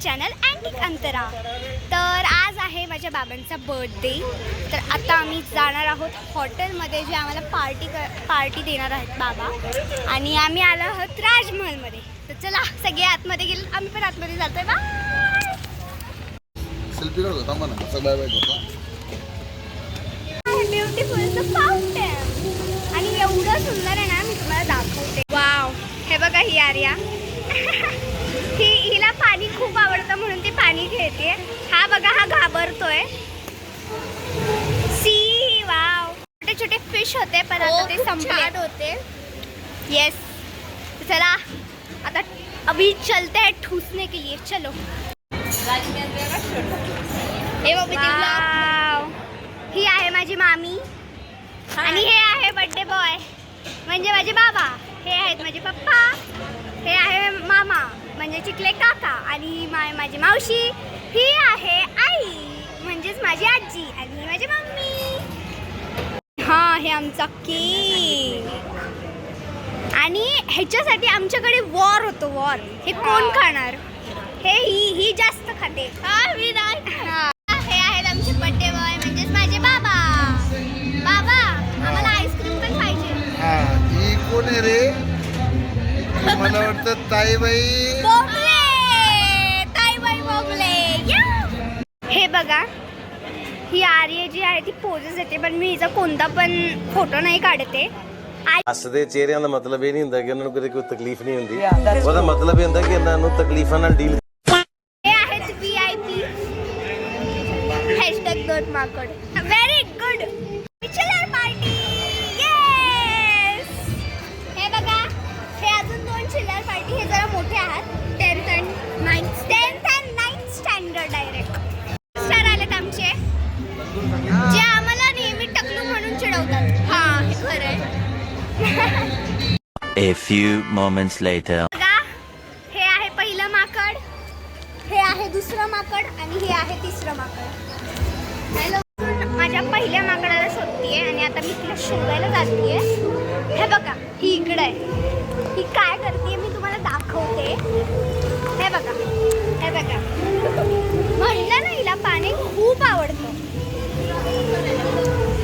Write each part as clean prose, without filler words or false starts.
Channel antique अंतरा। तर आज आहे माझ्या बाबांचा बर्थडे, तर आता आम्ही जाणार आहोत हॉटेलमध्ये जे आम्हाला पार्टी देणार आहेत बाबा, आणि आम्ही आलो आहोत राजमहलमध्ये। तर चला सगळे आतमध्ये गेले, आम्ही पण आतमध्ये जातोय। बाय। सेल्फी काढतो थांबा ना, असं बाय बाय करतो। ब्युटिफुल फाउंटेन, आणि एवढं सुंदर आहे ना, मी तुम्हाला दाखवते। वाव, हे बघा ही आर्या हिला पाणी खूप आवडतं म्हणून ती पाणी खेळते। हा बघा, हा घाबरतोय। सी वाव, छोटे छोटे फिश होते पण आता ते संपले होते। यस, चला आता अभी चलते हैं ठूसने के लिए, चलो। वाव, ही आहे माझी मामी आणि हे आहे बर्थडे बॉय म्हणजे माझे बाबा। हे आहेत माझे पप्पा, हे आहे मामा म्हणजे चिकले काका, आणि माझी मावशी ही आहे आई म्हणजेच माझी आजी, आणि ही माझी मम्मी। हा, हे आमचा केक, आणि ह्याच्यासाठी आमच्याकडे वॉर होतो, वॉर। हे कोण खाणार? हे ही जास्त खाते। हे आहेत आमचे बर्थडे बॉय म्हणजेच माझे बाबा। बाबा, आम्हाला आईस्क्रीम पण पाहिजे। हा, ही कोण आहे रे? मला वाटतं ताईबाई बोबले। हे बघा, ही आर्य जी आहे ती पोजेस येते, पण मी हिचा कोणता पण फोटो नाही काढते। ਹੱਸਦੇ ਚਿਹਰਿਆਂ ਦਾ ਮਤਲਬ ਇਹ ਨਹੀਂ ਹੁੰਦਾ ਕਿ ਉਹਨਾਂ ਨੂੰ ਕਦੇ ਕੋਈ ਤਕਲੀਫ ਨਹੀਂ ਹੁੰਦੀ। ਉਹਦਾ ਮਤਲਬ ਇਹ ਹੁੰਦਾ ਕਿ ਇਹਨਾਂ ਨੂੰ ਤਕਲੀਫਾਂ ਨਾਲ ਡੀਲ। हे आहेत VIP #2माकड। Very good Chillar party. Yes, हे बघा, हे अजून 2 चिलर पार्टी। हे जरा मोठे आहात, 10th and 9th standard direct star आलेत आमचे, जे आम्हाला नेहमी टकलू म्हणून चिडवतात। हा, हे खरं आहे। A few moments later. हे आहे पहिलं माकड, हे आहे दुसरं माकड, आणि हे आहे तिसरं माकड। हॅलो, माझ्या पहिल्या माकडाला शोधतीये आणि आता मी तिला शोधायला जातीये। हे बघा, ही इकडे आहे। ही काय करते मी तुम्हाला दाखवते। हे बघा, हे बघा, म्हणलं ना हिला पाणी खूप आवडतं।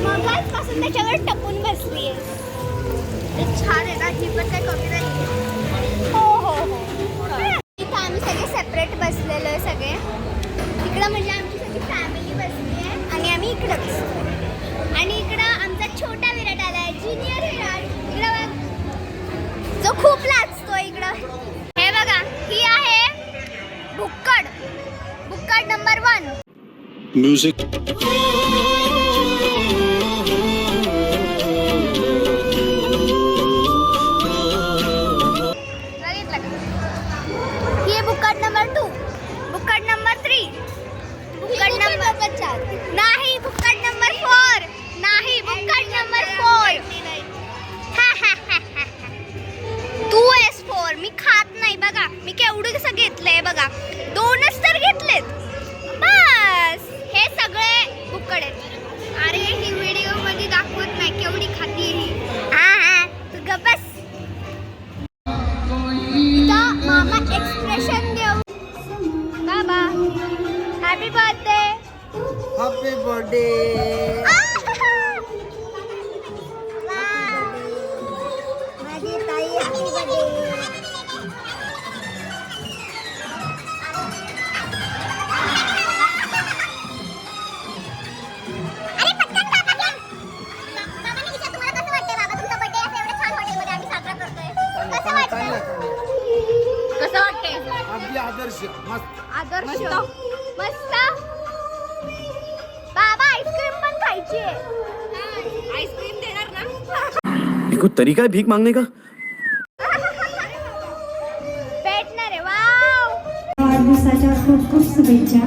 मगाचपासून त्याच्यावर टपून बसलीये। छान आहे ना, ही पण काही कमी नाही। हो हो हो, इथं आम्ही सगळे सेपरेट बसलेलो आहे सगळे। इकडं म्हणजे आमची सगळी फॅमिली बसली आहे, आणि आम्ही इकडं बसतो। आणि इकडं आमचा छोटा विराट आला आहे, ज्युनियर विराट। इकडं बघ, जो खूप लाजतो इकडं। हे बघा, ही आहे भुक्कड, भुक्कड नंबर 1। म्युझिक बुक्कड नंबर 2, बुक्कड नंबर 3, बुक्कड नंबर 4 नाही, बुक्कड नंबर 4 नाही, बुक्कड नंबर 4। तू आहेस 4, मी खात नाही। बघा मी केवढं कसं घेतलंय, बघा 2च तर घेतलेत बस। हे सगळे बुक्कड आहेत। अरे, ही व्हिडिओ मध्ये दाखवत नाही केवढी खाती ही। हा, तू गप्प बस। मामा एक्सप्रेशन देऊ। बाबा, हॅपी बर्थडे। Happy birthday. माझी ताई, हॅपी बर्थडे। अरे पटकन बाबा घ्या। बाबांनी विचारलं तुम्हाला कसं वाटतंय बाबा, तुमचा बर्थडे असं एवढं छान हॉटेलमध्ये आम्ही साजरा करतोय, कसं वाटतंय? कसं वाटतंय? आपली आदर्श मस्त, आदर्श मस्त। बाबा, आईस्क्रीम पण खायची आहे। आईस्क्रीम देणार ना? कोई तरीका है भीख मांगने का? भेटणार आहे। वाव, वाढदिवसाच्या खूप खूप शुभेच्छा।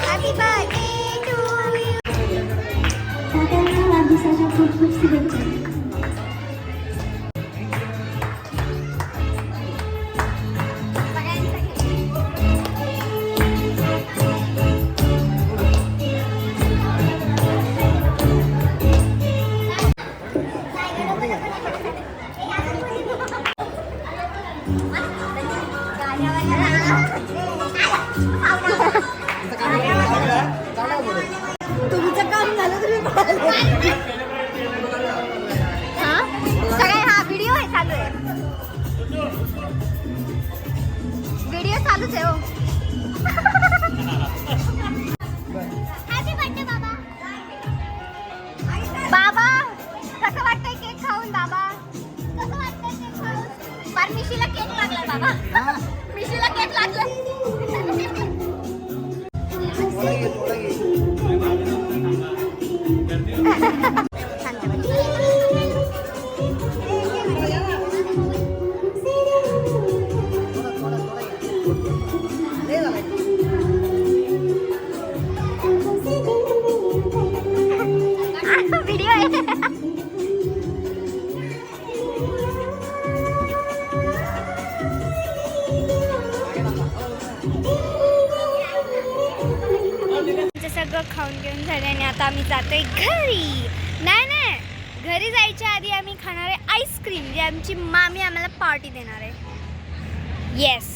Happy birthday to you. काकांच्या वाढदिवसाच्या खूप खूप शुभेच्छा। तुमचं काम झालं तुम्ही हा व्हिडिओ आहे चालू आहे व्हिडिओ चालूच आहे हो हॅपी बर्थडे बाबा बाबा कसं वाटतंय केक खाऊन बाबा कसं वाटतंय केक खाऊन पर मिशीला केक लागला बाबा मिशीला केक लागला व्हिडिओ आहे सगळं खाऊन घेऊन झाल्याने आता आम्ही जातोय घरी नाही घरी जायच्या आधी आम्ही खाणार आहे आईस्क्रीम जी आमची मामी आम्हाला पार्टी देणार आहे येस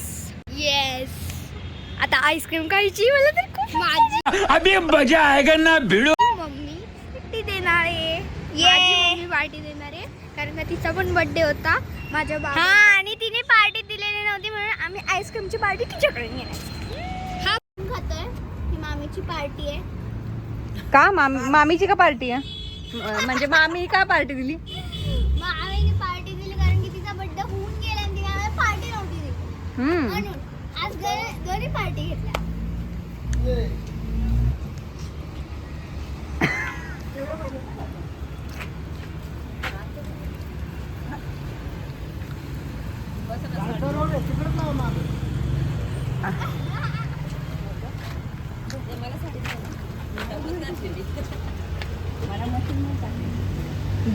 आता आईस्क्रीम खायची मला तर खूप माझी अभी मजा आएगा ना भिड़ो. मम्मी पार्टी देणार आहे मम्मी पार्टी देणार आहे कारण का तिचा पण बर्थडे होता माझ्या बाबा आणि तिने पार्टी दिलेली नव्हती म्हणून आम्ही आईस्क्रीमची पार्टी तिच्याकडे नेणार हा खातोय ही मामीची पार्टी आहे का मामीची का पार्टी आहे म्हणजे मामी का पार्टी दिली मामीने पार्टी दिली कारण की तिचा बर्थडे होऊन गेला आणि तिने आम्हाला पार्टी नव्हती दिली म्हणून आज घरी पार्टी घेतल्या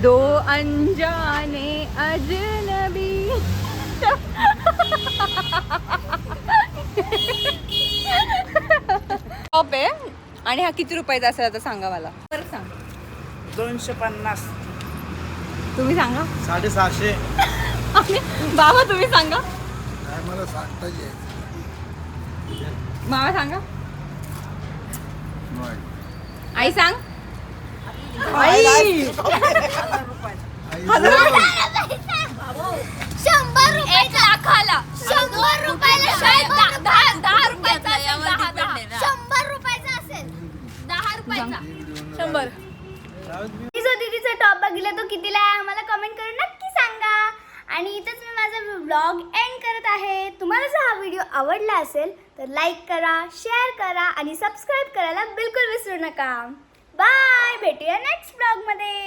दो अनजाने अजनबी टॉप आहे आणि हा किती रुपयाचा असेल आता सांगा मला परत सांग 250. तुम्ही सांगा 750. आणि बाबा तुम्ही सांगा काय मला सांगता येईल मामा सांगा आई सांग आई 100 रुपयाचा लाखाला 100 रुपयाला शायद 10 रुपयाचा 100 रुपयाचा असेल 10 रुपयाचा 100 जो दीदीचा टॉप बघितला तो कितीला आहे आम्हाला कमेंट करून नक्की सांगा आणि इथंच मी माझा व्लॉग एंड करत आहे तुम्हाला जर हा व्हिडिओ आवडला असेल तर लाईक करा शेअर करा आणि सबस्क्राईब करायला बिलकुल विसरू नका बाय भेटूया नेक्स्ट व्लॉग मध्ये